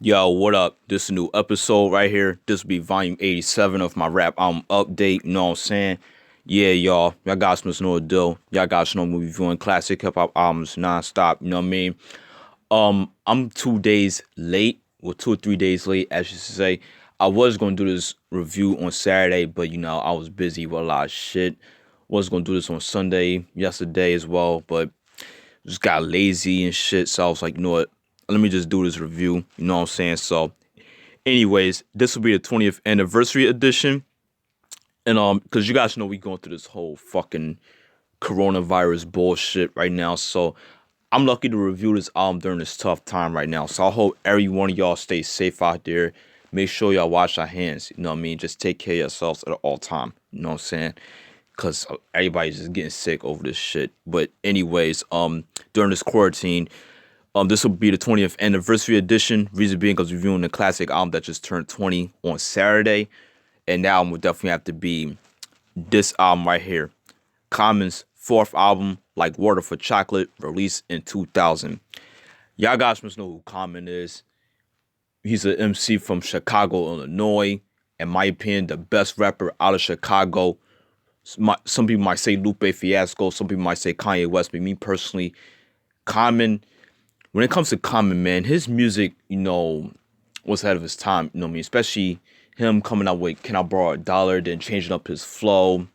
Yo, what up? This is a new episode right here. This will be volume 87 of my rap album update. You know what I'm saying? Yeah, y'all. Y'all guys must know the deal. Y'all guys know me reviewing classic hip hop albums nonstop. You know what I mean? I'm 2 days late, or 2 or 3 days late, as you should say. I was gonna do this review on Saturday, but I was busy with a lot of shit. Was gonna do this on Sunday, yesterday as well, but just got lazy and shit. So I was like, you know what? Let me just do this review. You know what I'm saying? So, anyways, this will be the 20th anniversary edition. And because you guys know we going through this whole fucking coronavirus bullshit right now. So I'm lucky to review this album during this tough time right now. So I hope every one of y'all stay safe out there. Make sure y'all wash your hands. You know what I mean? Just take care of yourselves at all time. You know what I'm saying? Cause everybody's just getting sick over this shit. But anyways, during this quarantine, this will be the 20th anniversary edition. Reason being, because we're reviewing the classic album that just turned 20 on Saturday, and that album would definitely have to be this album right here, Common's fourth album, Like Water for Chocolate, released in 2000. Y'all guys must know who Common is. He's an MC from Chicago, Illinois. In my opinion, the best rapper out of Chicago. Some people might say Lupe Fiasco. Some people might say Kanye West. But me personally, Common, when it comes to Common, man, his music, was ahead of his time. You know what I mean? Especially him coming out with "Can I Borrow a Dollar," then changing up his flow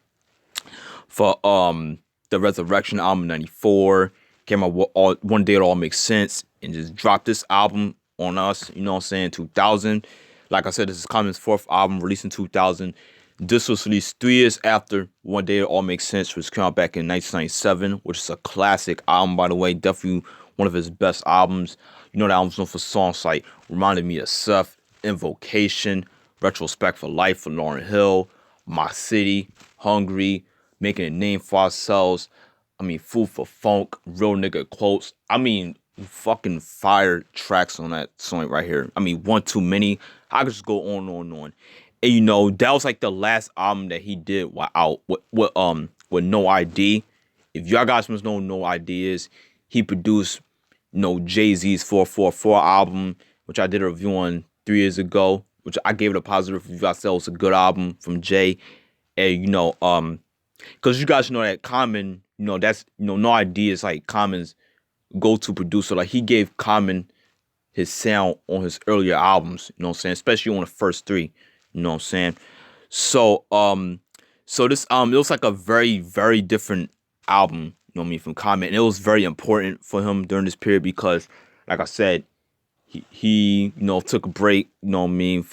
for the Resurrection album in '94. Came out with One Day It All Makes Sense, and just dropped this album on us. You know what I'm saying? 2000. Like I said, this is Common's fourth album, released in 2000. This was released 3 years after One Day It All Makes Sense, which came out back in 1997, which is a classic album, by the way. Definitely one of his best albums. You know, the album's known for songs like Reminded Me of Seth, Invocation, Retrospect for Life for Lauryn Hill, My City, Hungry, Making a Name for Ourselves. Food for Funk, Real Nigga Quotes. Fucking fire tracks on that song right here. One too many. I could just go on and on. And that was like the last album that he did with No ID. If y'all guys must know No ID is, he produced Jay-Z's 444 album, which I did a review on 3 years ago, which I gave it a positive review. I said it was a good album from Jay. And because you guys know that Common, that's No ID is like Common's go-to producer. Like, he gave Common his sound on his earlier albums, you know what I'm saying? Especially on the first three, you know what I'm saying? So, so this it was like a very, very different album, you know what I mean, from Common. And it was very important for him during this period because, like I said, he took a break, you know what I mean,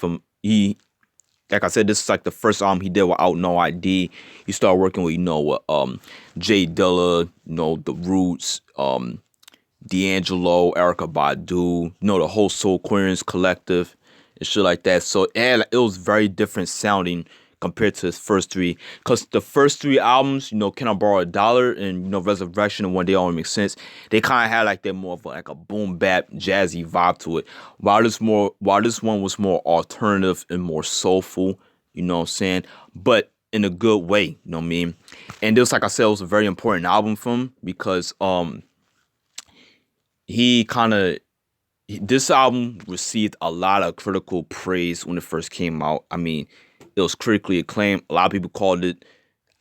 like I said, this is like the first album he did without No ID. He started working with, with Jay Dilla, The Roots, D'Angelo, Erica Badu, the whole Soul Queens collective and shit like that. So it was very different sounding compared to his first three. Because the first three albums, Can I Borrow a Dollar and, Resurrection and One Day All Makes Sense, they kind of had like that more of like a boom bap jazzy vibe to it. While this one was more alternative and more soulful, you know what I'm saying? But in a good way, you know what I mean? And this, like I said, was a very important album for him because he kind of this album received a lot of critical praise when it first came out. It was critically acclaimed. A lot of people called it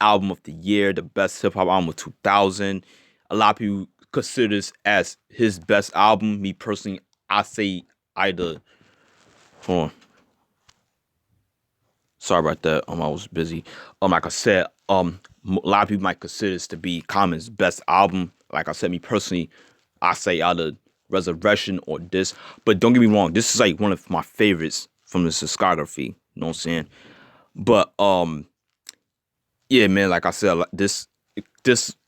album of the year, the best hip hop album of 2000. A lot of people consider this as his best album. Me personally, I say either. Hold on. Sorry about that. I was busy. Like I said, a lot of people might consider this to be Common's best album. Like I said, me personally, I say either Resurrection or this. But don't get me wrong, this is like one of my favorites from the discography. You know what I'm saying? But yeah, man, like I said, this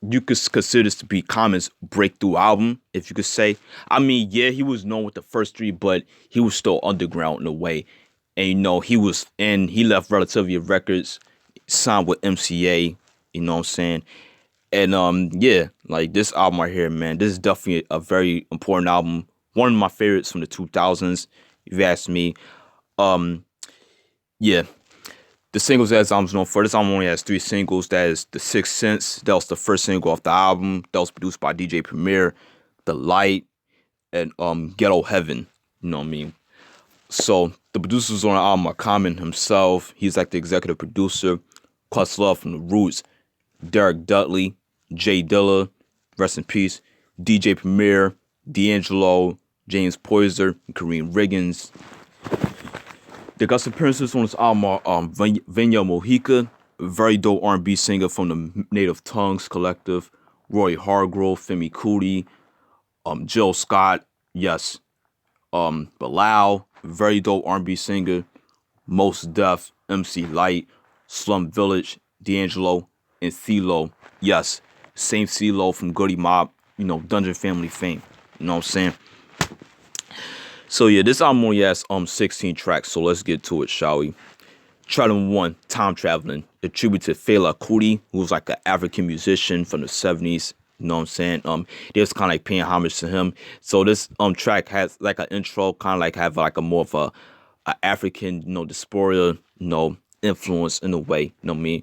you could consider this to be Common's breakthrough album, if you could say. Yeah, he was known with the first three, but he was still underground in a way. And he left Relativity Records, signed with MCA, you know what I'm saying? And yeah, like this album right here, man, this is definitely a very important album. One of my favorites from the 2000s, if you ask me. Yeah, the singles that this album's known for. This album only has 3 singles. That is The Sixth Sense. That was the first single off the album. That was produced by DJ Premier, The Light, and Ghetto Heaven. You know what I mean? So the producers on the album are Common himself. He's like the executive producer. Questlove from the Roots, Derek Dudley, Jay Dilla, rest in peace, DJ Premier, D'Angelo, James Poyser, and Kareem Riggins. The guest appearances on this album are Venya Mojica, a very dope R&B singer from the Native Tongues Collective, Roy Hargrove, Femi Kuti, Jill Scott, yes, Bilal, very dope R&B singer, Most Def, MC Light, Slum Village, D'Angelo, and CeeLo. Yes, same CeeLo from Goody Mob, Dungeon Family fame. You know what I'm saying? So yeah, this album only has 16 tracks, so let's get to it, shall we? Track number 1, Time Traveling, a tribute to Fela Kuti, who was like an African musician from the 70s. You know what I'm saying? They was kind of like paying homage to him. So this track has like an intro, kind of like have like a more of a African, diaspora, influence in a way. You know what I mean?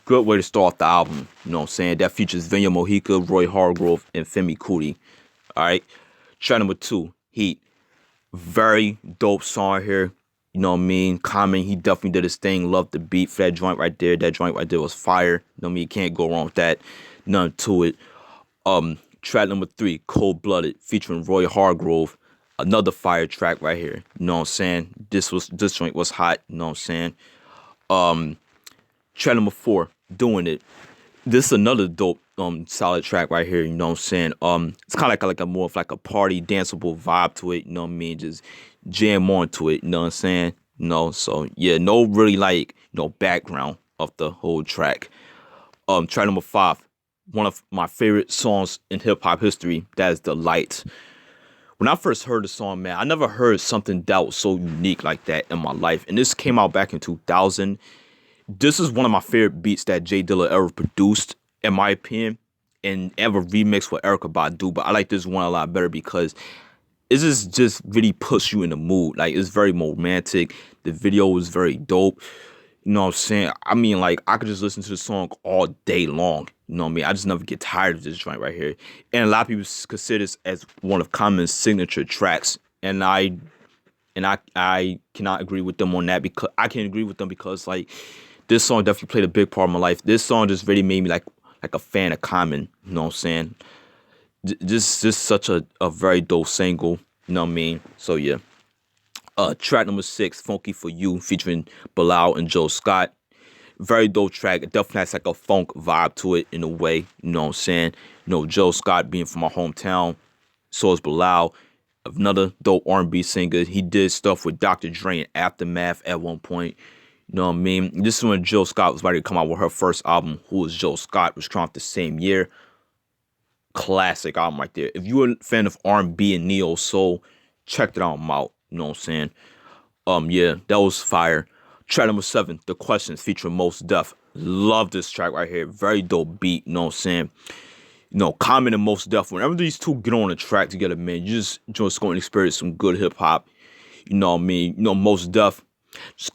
Good way to start off the album. You know what I'm saying? That features Venya Mojica, Roy Hargrove, and Femi Kuti. All right. Track number 2, Heat. Very dope song here. You know what I mean? Common, he definitely did his thing. Loved the beat for that joint right there. That joint right there was fire. You know what I mean? You can't go wrong with that. None to it. Track number 3, Cold Blooded, featuring Roy Hargrove. Another fire track right here. You know what I'm saying? This joint was hot. You know what I'm saying? Track number 4, Doing It. This is another dope solid track right here. You know what I'm saying? It's kind of like a more of like a party danceable vibe to it. You know what I mean? Just jam on to it. You know what I'm saying? So yeah, no really like background of the whole track. Track number 5, one of my favorite songs in hip hop history. That is The Light. When I first heard the song, man, I never heard something that was so unique like that in my life. And this came out back in 2000. This is one of my favorite beats that Jay Dilla ever produced, in my opinion, and ever remixed with Erykah Badu. But I like this one a lot better because it just really puts you in the mood. Like, it's very romantic. The video was very dope. You know what I'm saying? I mean, like, I could just listen to the song all day long. You know what I mean? I just never get tired of this joint right here. And a lot of people consider this as one of Common's signature tracks. And I cannot agree with them on that, because I can't agree with them because, like, this song definitely played a big part of my life. This song just really made me like a fan of Common. You know what I'm saying? Just such a very dope single. You know what I mean? So yeah. Track number 6, Funky For You, featuring Bilal and Joe Scott. Very dope track. It definitely has like a funk vibe to it in a way. You know what I'm saying? Joe Scott being from my hometown. So is Bilal. Another dope R&B singer. He did stuff with Dr. Dre and Aftermath at one point. You know what I mean? This is when Jill Scott was ready to come out with her first album, Who Is Jill Scott, was dropped the same year. Classic album right there. If you're a fan of R&B and neo soul, check that album out. You know what I'm saying? Yeah, that was fire. Track number 7, The Questions, featuring Most Def. Love this track right here. Very dope beat. You know what I'm saying? Common and Most Def. Whenever these two get on a track together, man, you just going to experience some good hip hop. You know what I mean? Most Def just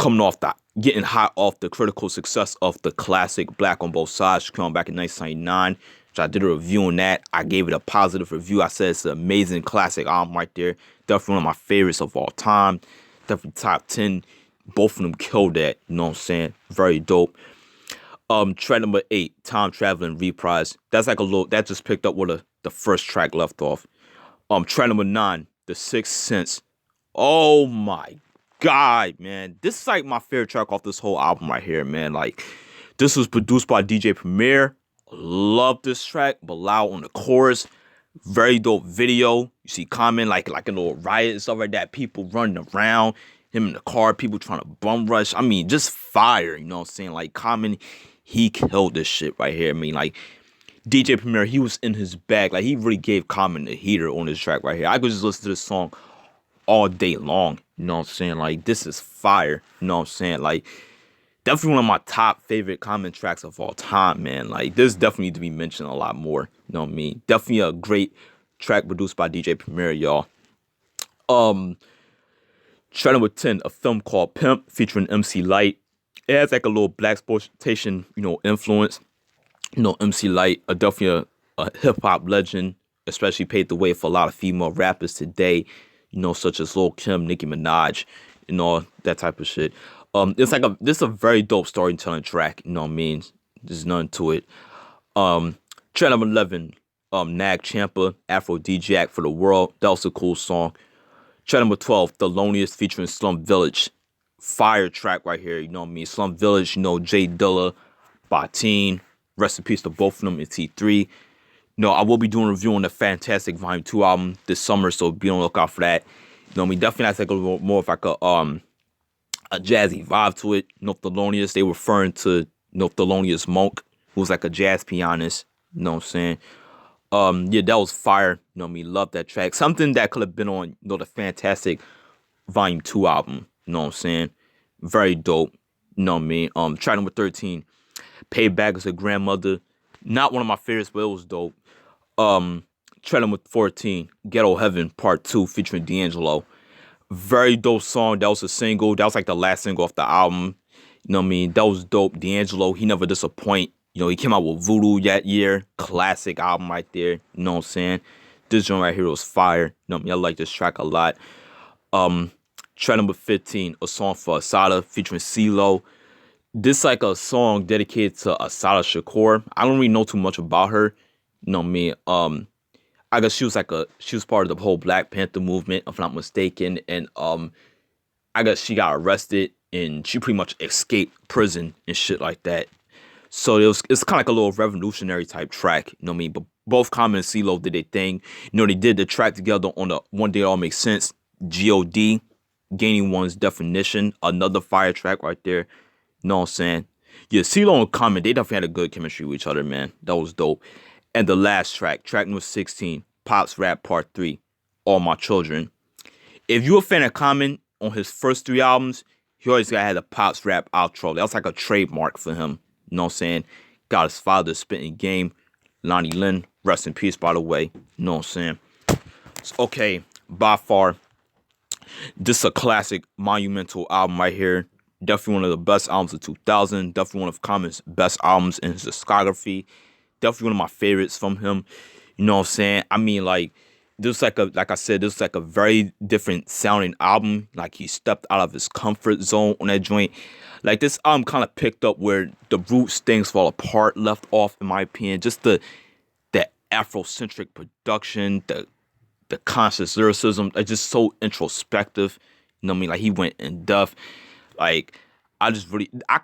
getting hot off the critical success of the classic Black on Both Sides, which came out back in 1999. Which I did a review on that. I gave it a positive review. I said it's an amazing classic album right there. Definitely one of my favorites of all time. Definitely top 10. Both of them killed that. You know what I'm saying? Very dope. Track number 8, Time Traveling Reprise. That's like that just picked up where the first track left off. Track number 9, The Sixth Sense. Oh my God, man. This is like my favorite track off this whole album right here, man. Like, this was produced by DJ Premier. Love this track. Bilal on the chorus. Very dope video. You see Common like a little riot and stuff like that. People running around. Him in the car. People trying to bum rush. I mean, just fire. You know what I'm saying? Like, Common, he killed this shit right here. I mean, like, DJ Premier, he was in his bag. Like, he really gave Common the heater on this track right here. I could just listen to this song all day long. You know what I'm saying? Like, this is fire. You know what I'm saying? Like, definitely one of my top favorite Common tracks of all time, man. Like, this definitely need to be mentioned a lot more. You know what I mean? Definitely a great track produced by DJ Premier, y'all. Track number 10, a film called Pimp, featuring MC Light. It has like a little blaxploitation, influence. MC Light, definitely a hip hop legend, especially paved the way for a lot of female rappers today. such as Lil Kim, Nicki Minaj, that type of shit. This is a very dope storytelling track, you know what I mean? There's none to it. Track number 11, Nag Champa, Aphrodisiac for the World. That was a cool song. Track number 12, Thelonious featuring Slum Village. Fire track right here, you know what I mean? Slum Village, Jay Dilla, Bateen. Rest in peace to both of them in T3. I will be doing a review on the Fantastic Volume 2 album this summer, so be on the lookout for that. Definitely has like a little more of like a jazzy vibe to it. Thelonious, they referring to Thelonious Monk, who was like a jazz pianist. You know what I'm saying? Yeah, that was fire. Love that track. Something that could have been on, the Fantastic Volume 2 album. You know what I'm saying? Very dope. You know what I mean? Track number 13, Payback as a Grandmother. Not one of my favorites, but it was dope. Track number 14, Ghetto Heaven Part 2 featuring D'Angelo. Very dope song. That was a single. That was like the last single off the album. You know what I mean? That was dope. D'Angelo, he never disappoint. He came out with Voodoo that year. Classic album right there. You know what I'm saying? This joint right here was fire. You know what I mean? I like this track a lot. Track number 15, A Song for Asada featuring CeeLo. This like a song dedicated to Asada Shakur. I don't really know too much about her. You know what I mean? I guess she was part of the whole Black Panther movement, if I'm not mistaken. And I guess she got arrested and she pretty much escaped prison and shit like that. So it's kind of like a little revolutionary type track, you know what I mean? But both Common and CeeLo did their thing. They did the track together on the One Day It All Makes Sense, G.O.D., Gaining One's Definition, another fire track right there. You know what I'm saying? Yeah, CeeLo and Common, they definitely had a good chemistry with each other, man. That was dope. And the last track number 16, Pop's Rap Part 3, All My Children. If you're a fan of Common, on his first 3 albums, he always had a Pop's Rap outro. That was like a trademark for him. You know what I'm saying? Got his father spitting game. Lonnie Lynn, rest in peace, by the way. You know what I'm saying? So, okay, by far, this is a classic, monumental album right here. Definitely one of the best albums of 2000. Definitely one of Common's best albums in his discography. Definitely one of my favorites from him. You know what I'm saying? I mean, like I said, this is like a very different sounding album. Like he stepped out of his comfort zone on that joint. Like this album kind of picked up where the Roots Things Fall Apart left off, in my opinion. Just the Afrocentric production, the conscious lyricism, like just so introspective. You know what I mean? Like he went in depth. Like I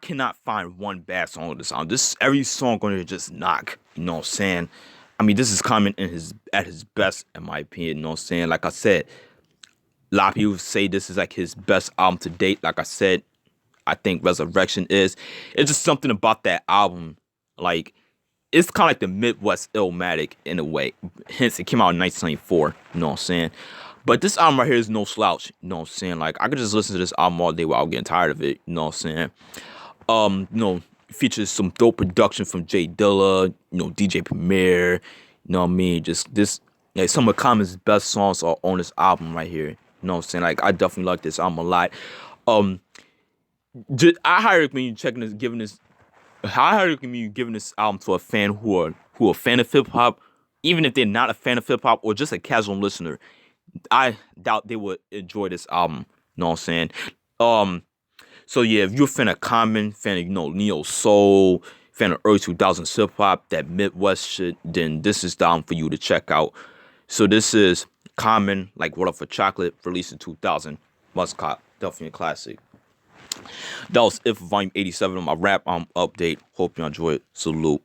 cannot find one bad song on this album. Every song on here just knock. You know what I'm saying? I mean, this is Common at his best, in my opinion. You know what I'm saying? Like I said, a lot of people say this is like his best album to date. Like I said, I think Resurrection is. It's just something about that album. Like, it's kind of like the Midwest Illmatic in a way. Hence, it came out in 1994. You know what I'm saying? But this album right here is no slouch. You know what I'm saying? Like, I could just listen to this album all day without getting tired of it. You know what I'm saying? Features some dope production from Jay Dilla, DJ Premier. You know what I mean? Just this, like, some of Common's best songs are on this album right here. You know what I'm saying? Like, I definitely like this album a lot. I highly recommend you giving this album to a fan who are a fan of hip hop, even if they're not a fan of hip hop or just a casual listener. I doubt they would enjoy this album. You know what I'm saying? So yeah, if you're a fan of Common, fan of neo soul, fan of early 2000s hip hop, that Midwest shit, then this is the album for you to check out. So this is Common, like What Up for Chocolate, released in 2000. Must cop, definitely a classic. That was it for Volume 87 of my rap update. Hope you enjoyed. Salute.